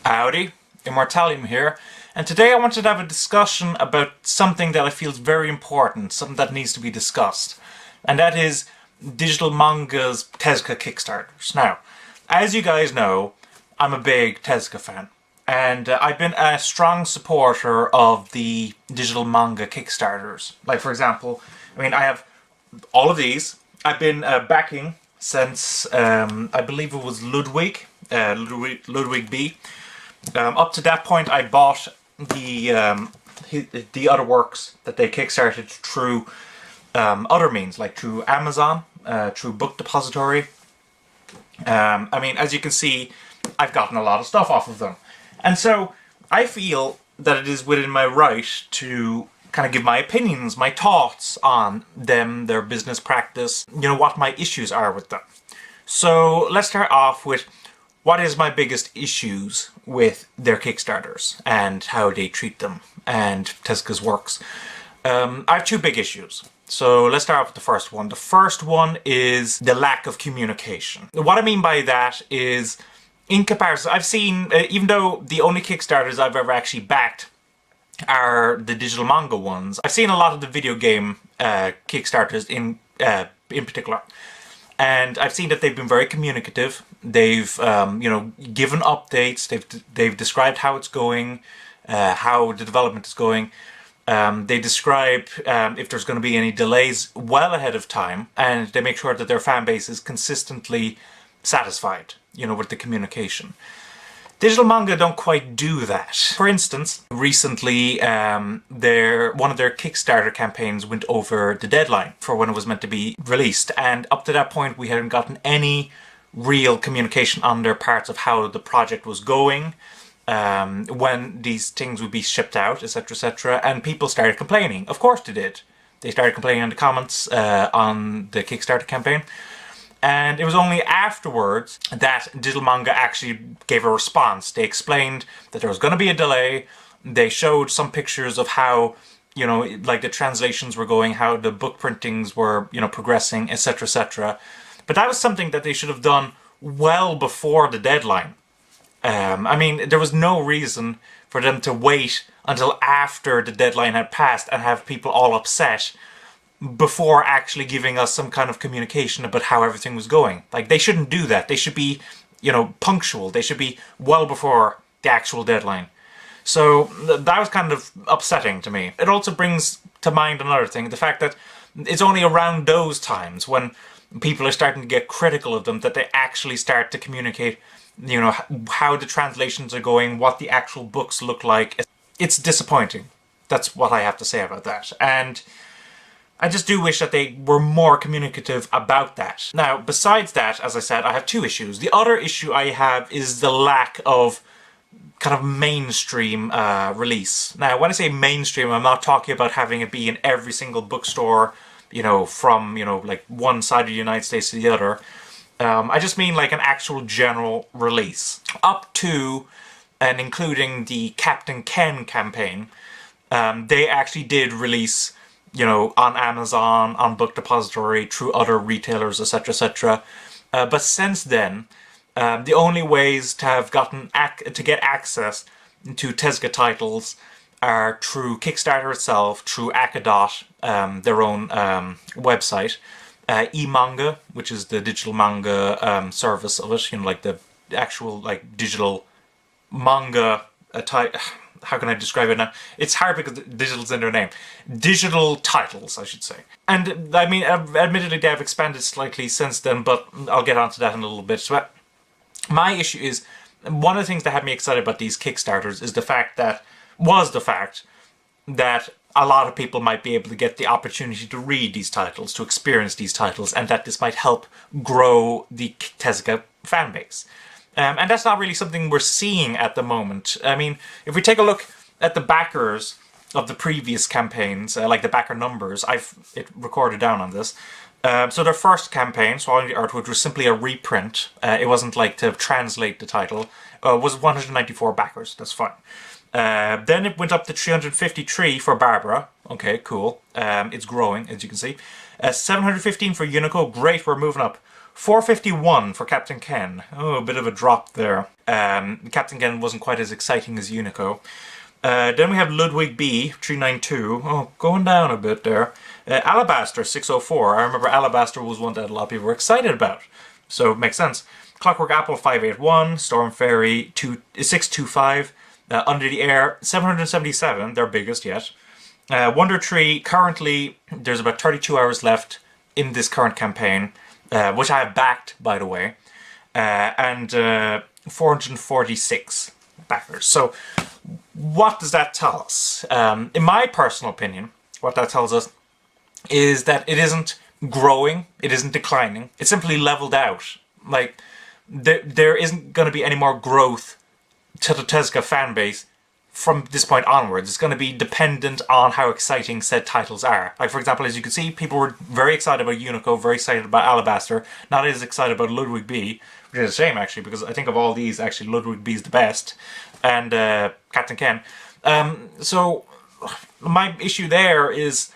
Howdy, Immortalium here, and today I wanted to have a discussion about something that I feel is very important, something that needs to be discussed, and that is digital manga's Tezuka Kickstarters. Now, as you guys know, I'm a big Tezuka fan, and I've been a strong supporter of the digital manga Kickstarters. Like, for example, I have all of these. I've been backing since, I believe it was Ludwig B. Up to that point, I bought the other works that they kickstarted through other means, like through Amazon, through Book Depository. As you can see, I've gotten a lot of stuff off of them. And so, I feel that it is within my right to kind of give my opinions, my thoughts on them, their business practice, what my issues are with them. So, let's start off with what is my biggest issues with their Kickstarters and how they treat them and Tezuka's works. I have two big issues. So let's start off with the first one. The first one is the lack of communication. What I mean by that is, in comparison, I've seen, even though the only Kickstarters I've ever actually backed are the digital manga ones, I've seen a lot of the video game Kickstarters in particular. And I've seen that they've been very communicative. They've, given updates. They've described how it's going, how the development is going. They describe if there's going to be any delays well ahead of time, and they make sure that their fan base is consistently satisfied, with the communication. Digital manga don't quite do that. For instance, recently one of their Kickstarter campaigns went over the deadline for when it was meant to be released, and up to that point we hadn't gotten any real communication on their parts of how the project was going, when these things would be shipped out, etc, etc, and people started complaining. Of course they did. They started complaining in the comments on the Kickstarter campaign. And it was only afterwards that digital manga actually gave a response. They explained that there was going to be a delay. They showed some pictures of how, like the translations were going, how the book printings were, progressing, etc, etc. But that was something that they should have done well before the deadline. There was no reason for them to wait until after the deadline had passed and have people all upset before actually giving us some kind of communication about how everything was going. Like, they shouldn't do that. They should be, punctual. They should be well before the actual deadline. So that was kind of upsetting to me. It also brings to mind another thing, the fact that it's only around those times when people are starting to get critical of them that they actually start to communicate, how the translations are going, what the actual books look like. It's disappointing. That's what I have to say about that. And I just do wish that they were more communicative about that. Now, besides that, as I said, I have two issues. The other issue I have is the lack of kind of mainstream release. Now, when I say mainstream, I'm not talking about having it be in every single bookstore, from, like one side of the United States to the other. I just mean like an actual general release. Up to and including the Captain Ken campaign, they actually did release, on Amazon, on Book Depository, through other retailers, etc, etc. But since then, the only ways to have to get access to Tezuka titles are through Kickstarter itself, through Akadot, their own website, eManga, which is the digital manga service of it, like the actual digital manga type. How can I describe it now? It's hard because digital's in their name. Digital titles, I should say. And, admittedly they have expanded slightly since then, but I'll get onto that in a little bit. So, my issue is, one of the things that had me excited about these Kickstarters is the fact that a lot of people might be able to get the opportunity to read these titles, to experience these titles, and that this might help grow the Tezuka fanbase. And that's not really something we're seeing at the moment. If we take a look at the backers of the previous campaigns, like the backer numbers, I've recorded down on this. So their first campaign, Swallowing the Earth, which was simply a reprint, it wasn't like to translate the title, was 194 backers. That's fine. Then it went up to 353 for Barbara. Okay, cool. It's growing, as you can see. 715 for Unico. Great, we're moving up. 451 for Captain Ken. Oh, a bit of a drop there. Captain Ken wasn't quite as exciting as Unico. Then we have Ludwig B, 392. Oh, going down a bit there. Alabaster, 604. I remember Alabaster was one that a lot of people were excited about. So it makes sense. Clockwork Apple, 581. Storm Fairy, 625. Under the Air, 777. Their biggest yet. Wonder Tree, currently, there's about 32 hours left in this current campaign, which I have backed, by the way. And 446 backers. So, what does that tell us? In my personal opinion, what that tells us is that it isn't growing, it isn't declining, it's simply leveled out. Like, there isn't going to be any more growth to the Tezuka fanbase from this point onwards. It's going to be dependent on how exciting said titles are. Like, for example, as you can see, people were very excited about Unico, very excited about Alabaster, not as excited about Ludwig B, which is a shame, actually, because I think of all these, actually, Ludwig B is the best, and Captain Ken. So, my issue there is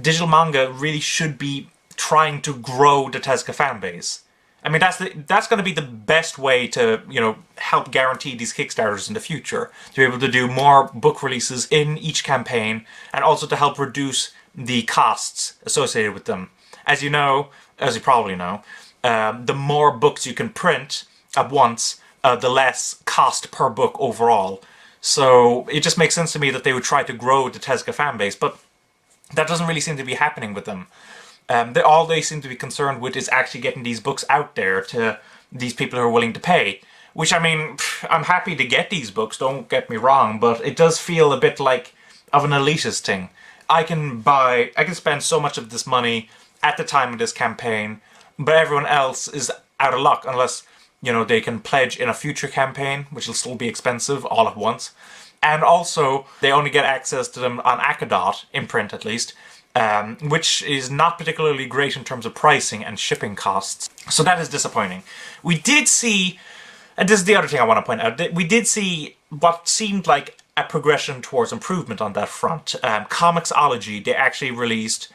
digital manga really should be trying to grow the Tezuka fanbase. I mean, that's going to be the best way to, you know, help guarantee these Kickstarters in the future. To be able to do more book releases in each campaign, and also to help reduce the costs associated with them. As you know, as you probably know, the more books you can print at once, the less cost per book overall. So it just makes sense to me that they would try to grow the Tezuka fanbase, but that doesn't really seem to be happening with them. All they seem to be concerned with is actually getting these books out there to these people who are willing to pay. Which, I mean, I'm happy to get these books, don't get me wrong, but it does feel a bit like of an elitist thing. I can spend so much of this money at the time of this campaign, but everyone else is out of luck unless, you know, they can pledge in a future campaign, which will still be expensive all at once. And also, they only get access to them on Akadot, in print at least, which is not particularly great in terms of pricing and shipping costs. So that is disappointing. We did see, and this is the other thing I want to point out, we did see what seemed like a progression towards improvement on that front. Comixology, they actually released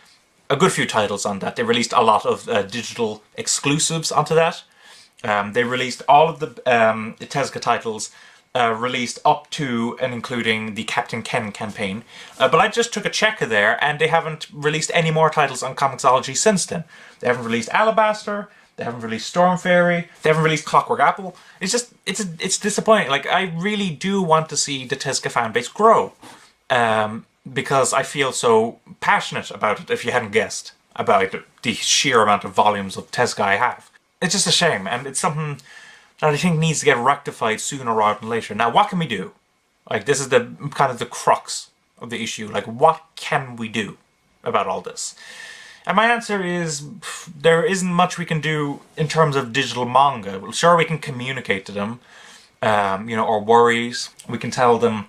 a good few titles on that. They released a lot of digital exclusives onto that. They released all of the Tezuka titles released up to and including the Captain Ken campaign. But I just took a check there, and they haven't released any more titles on Comixology since then. They haven't released Alabaster, they haven't released Storm Fairy, they haven't released Clockwork Apple. It's just, it's disappointing. Like, I really do want to see the Tezuka fanbase grow. Because I feel so passionate about it, if you hadn't guessed, about the sheer amount of volumes of Tezuka I have. It's just a shame, and it's something that I think needs to get rectified sooner rather than later. Now, what can we do? Like, this is the kind of the crux of the issue. Like, what can we do about all this? And my answer is, there isn't much we can do in terms of digital manga. Well, sure, we can communicate to them, you know, our worries. We can tell them,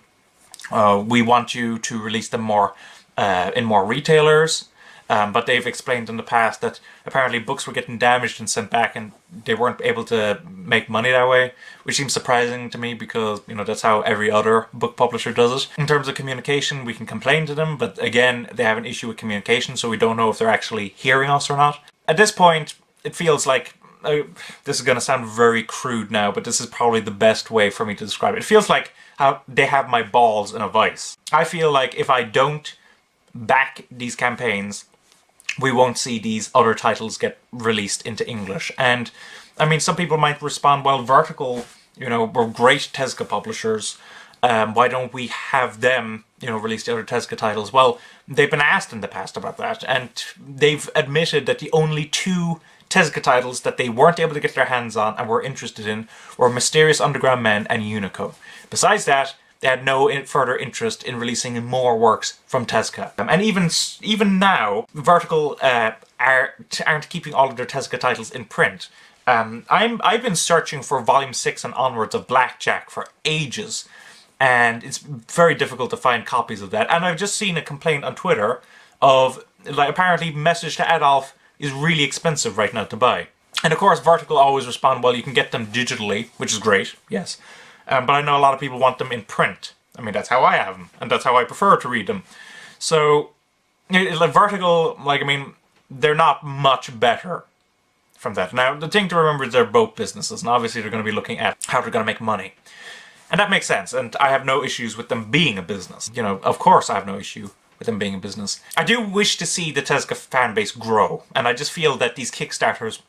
we want you to release them more in more retailers. But they've explained in the past that apparently books were getting damaged and sent back, and they weren't able to make money that way, which seems surprising to me because, you know, that's how every other book publisher does it. In terms of communication, we can complain to them, but again, they have an issue with communication, so we don't know if they're actually hearing us or not. At this point, it feels like, this is going to sound very crude now, but this is probably the best way for me to describe it. It feels like how they have my balls in a vice. I feel like if I don't back these campaigns, we won't see these other titles get released into English. And, I mean, some people might respond, well, Vertical, you know, we're great Tezuka publishers, why don't we have them, you know, release the other Tezuka titles? Well, they've been asked in the past about that, and they've admitted that the only two Tezuka titles that they weren't able to get their hands on and were interested in were Mysterious Underground Men and Unico. Besides that, they had no further interest in releasing more works from Tezuka. And even now, Vertical aren't keeping all of their Tezuka titles in print. I've been searching for Volume 6 and onwards of Blackjack for ages, and it's very difficult to find copies of that. And I've just seen a complaint on Twitter of, like, apparently Message to Adolf is really expensive right now to buy. And of course, Vertical always respond, well, you can get them digitally, which is great, yes. But I know a lot of people want them in print. I mean, that's how I have them, and that's how I prefer to read them. So, like, Vertical, like, I mean, they're not much better from that. Now, the thing to remember is they're both businesses, and obviously they're going to be looking at how they're going to make money. And that makes sense, and I have no issues with them being a business. You know, of course I have no issue with them being a business. I do wish to see the Tezuka fan base grow, and I just feel that these Kickstarters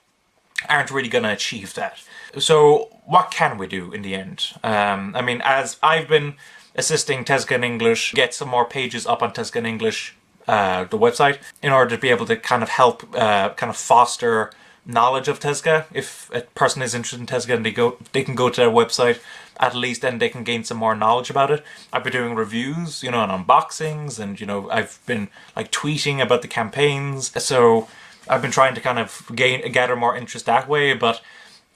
aren't really going to achieve that. So, what can we do in the end? I mean, as I've been assisting Tezuka in English, get some more pages up on Tezuka in English, the website, in order to be able to kind of help kind of foster knowledge of Tezuka. If a person is interested in Tezuka and they can go to their website, at least then they can gain some more knowledge about it. I've been doing reviews, you know, and unboxings, and, you know, I've been like tweeting about the campaigns, so I've been trying to kind of gather more interest that way, but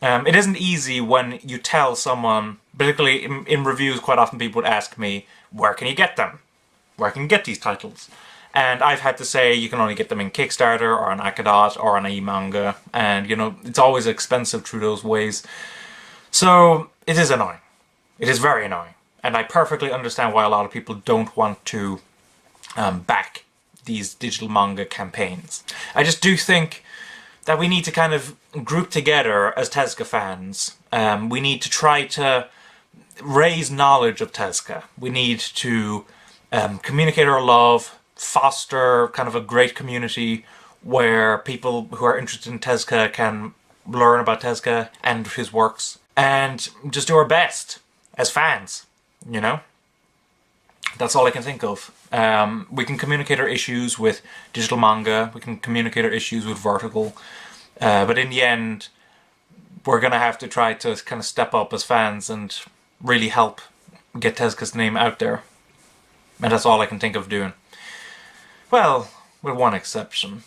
it isn't easy when you tell someone, particularly in reviews, quite often people would ask me, where can you get them? Where can you get these titles? And I've had to say you can only get them in Kickstarter or on Akadot or on eManga, and, you know, it's always expensive through those ways. So it is annoying. It is very annoying. And I perfectly understand why a lot of people don't want to back these digital manga campaigns. I just do think that we need to kind of group together as Tezuka fans. We need to try to raise knowledge of Tezuka. We need to communicate our love, foster kind of a great community where people who are interested in Tezuka can learn about Tezuka and his works, and just do our best as fans, you know? That's all I can think of. We can communicate our issues with digital manga, we can communicate our issues with vertical, but in the end, we're gonna have to try to kind of step up as fans and really help get Tezuka's name out there. And that's all I can think of doing. Well, with one exception.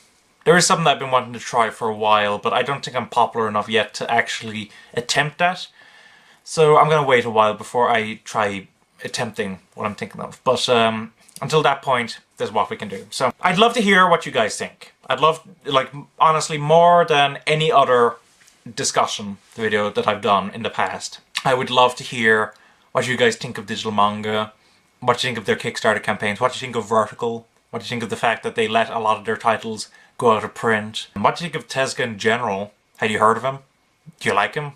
There is something I've been wanting to try for a while, but I don't think I'm popular enough yet to actually attempt that. So I'm going to wait a while before I try attempting what I'm thinking of. But until that point, there's what we can do. So I'd love to hear what you guys think. I'd love, like, honestly, more than any other discussion video that I've done in the past, I would love to hear what you guys think of digital manga, what you think of their Kickstarter campaigns, what you think of Vertical, what do you think of the fact that they let a lot of their titles go out of print? And what do you think of Tezuka in general? Have you heard of him? Do you like him?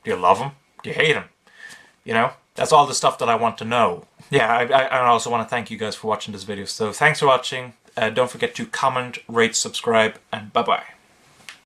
Do you love him? Do you hate him? You know? That's all the stuff that I want to know. Yeah, I also want to thank you guys for watching this video. So thanks for watching. Don't forget to comment, rate, subscribe, and bye-bye.